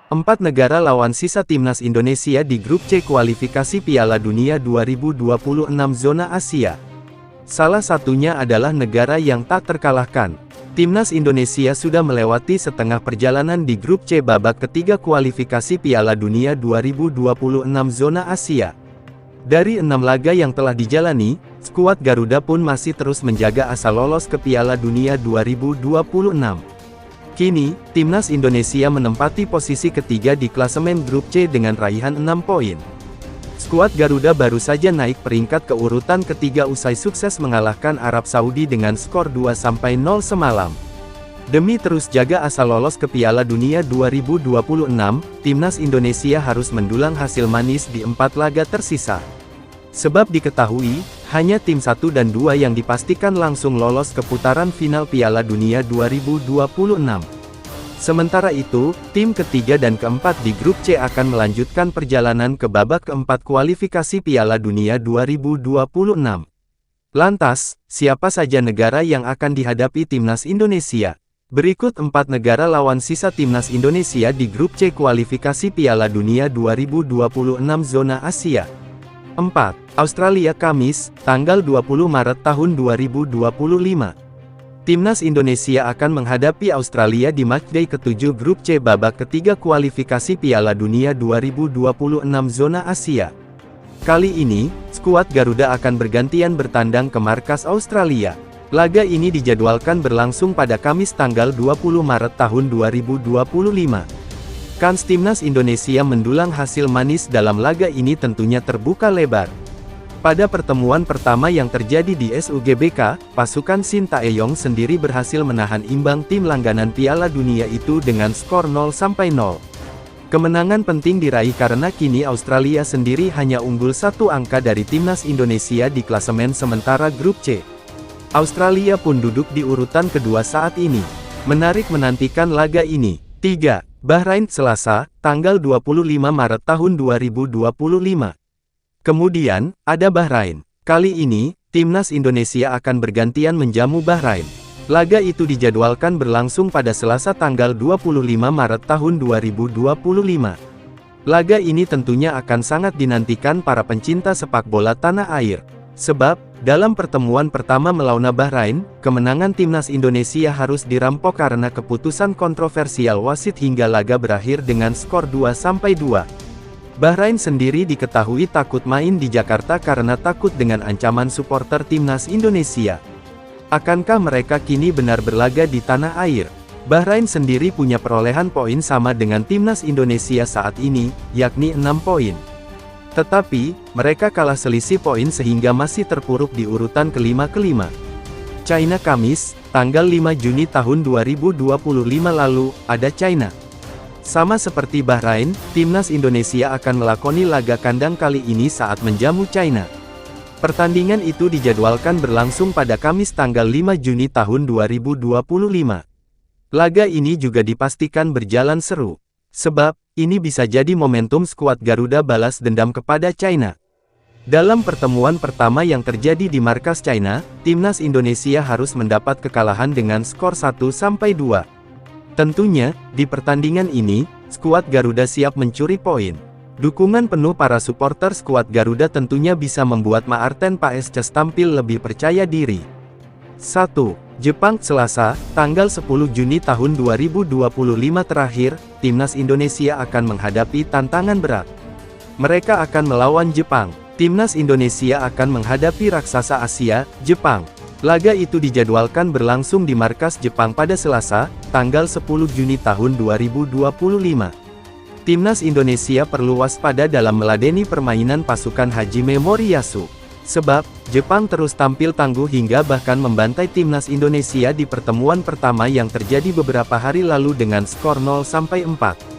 4 negara lawan sisa timnas Indonesia di grup C kualifikasi Piala Dunia 2026 zona Asia. Salah satunya adalah negara yang tak terkalahkan. Timnas Indonesia sudah melewati setengah perjalanan di grup C babak ketiga kualifikasi Piala Dunia 2026 zona Asia. Dari 6 laga yang telah dijalani, skuad Garuda pun masih terus menjaga asa lolos ke Piala Dunia 2026. Kini, timnas Indonesia menempati posisi ketiga di klasemen grup C dengan raihan 6 poin. Skuad Garuda baru saja naik peringkat ke urutan ketiga usai sukses mengalahkan Arab Saudi dengan skor 2-0 semalam. Demi terus jaga asa lolos ke Piala Dunia 2026, timnas Indonesia harus mendulang hasil manis di 4 laga tersisa. Sebab diketahui, hanya tim 1 dan 2 yang dipastikan langsung lolos ke putaran final Piala Dunia 2026. Sementara itu, tim ketiga dan keempat di grup C akan melanjutkan perjalanan ke babak keempat kualifikasi Piala Dunia 2026. Lantas, siapa saja negara yang akan dihadapi timnas Indonesia? Berikut 4 negara lawan sisa timnas Indonesia di grup C kualifikasi Piala Dunia 2026 zona Asia. 4. Australia Kamis, tanggal 20 Maret tahun 2025. Timnas Indonesia akan menghadapi Australia di matchday ke-7 grup C babak ketiga kualifikasi Piala Dunia 2026 zona Asia. Kali ini, skuad Garuda akan bergantian bertandang ke markas Australia. Laga ini dijadwalkan berlangsung pada Kamis tanggal 20 Maret tahun 2025. Kans timnas Indonesia mendulang hasil manis dalam laga ini tentunya terbuka lebar. Pada pertemuan pertama yang terjadi di SUGBK, pasukan Shin Tae-yong sendiri berhasil menahan imbang tim langganan Piala Dunia itu dengan skor 0-0. Kemenangan penting diraih karena kini Australia sendiri hanya unggul 1 angka dari timnas Indonesia di klasemen sementara grup C. Australia pun duduk di urutan kedua saat ini. Menarik menantikan laga ini. 3. Bahrain Selasa, tanggal 25 Maret tahun 2025. Kemudian, ada Bahrain. Kali ini, timnas Indonesia akan bergantian menjamu Bahrain. Laga itu dijadwalkan berlangsung pada Selasa tanggal 25 Maret tahun 2025. Laga ini tentunya akan sangat dinantikan para pencinta sepak bola tanah air. Sebab, dalam pertemuan pertama melawan Bahrain, kemenangan timnas Indonesia harus dirampok karena keputusan kontroversial wasit hingga laga berakhir dengan skor 2-2. Bahrain sendiri diketahui takut main di Jakarta karena takut dengan ancaman supporter timnas Indonesia. Akankah mereka kini benar berlaga di tanah air? Bahrain sendiri punya perolehan poin sama dengan timnas Indonesia saat ini, yakni 6 poin. Tetapi, mereka kalah selisih poin sehingga masih terpuruk di urutan kelima. China Kamis, tanggal 5 Juni tahun 2025 lalu, ada China. Sama seperti Bahrain, timnas Indonesia akan melakoni laga kandang kali ini saat menjamu China. Pertandingan itu dijadwalkan berlangsung pada Kamis tanggal 5 Juni tahun 2025. Laga ini juga dipastikan berjalan seru. Sebab, ini bisa jadi momentum skuad Garuda balas dendam kepada China. Dalam pertemuan pertama yang terjadi di markas China, timnas Indonesia harus mendapat kekalahan dengan skor 1-2. Tentunya, di pertandingan ini, skuad Garuda siap mencuri poin. Dukungan penuh para supporter skuad Garuda tentunya bisa membuat Maarten Paesches tampil lebih percaya diri. 1. Jepang Selasa, tanggal 10 Juni tahun 2025 terakhir, timnas Indonesia akan menghadapi tantangan berat. Mereka akan melawan Jepang. Timnas Indonesia akan menghadapi raksasa Asia, Jepang. Laga itu dijadwalkan berlangsung di markas Jepang pada Selasa, tanggal 10 Juni tahun 2025. Timnas Indonesia perlu waspada dalam meladeni permainan pasukan Hajime Moriyasu. Sebab, Jepang terus tampil tangguh hingga bahkan membantai timnas Indonesia di pertemuan pertama yang terjadi beberapa hari lalu dengan skor 0-4.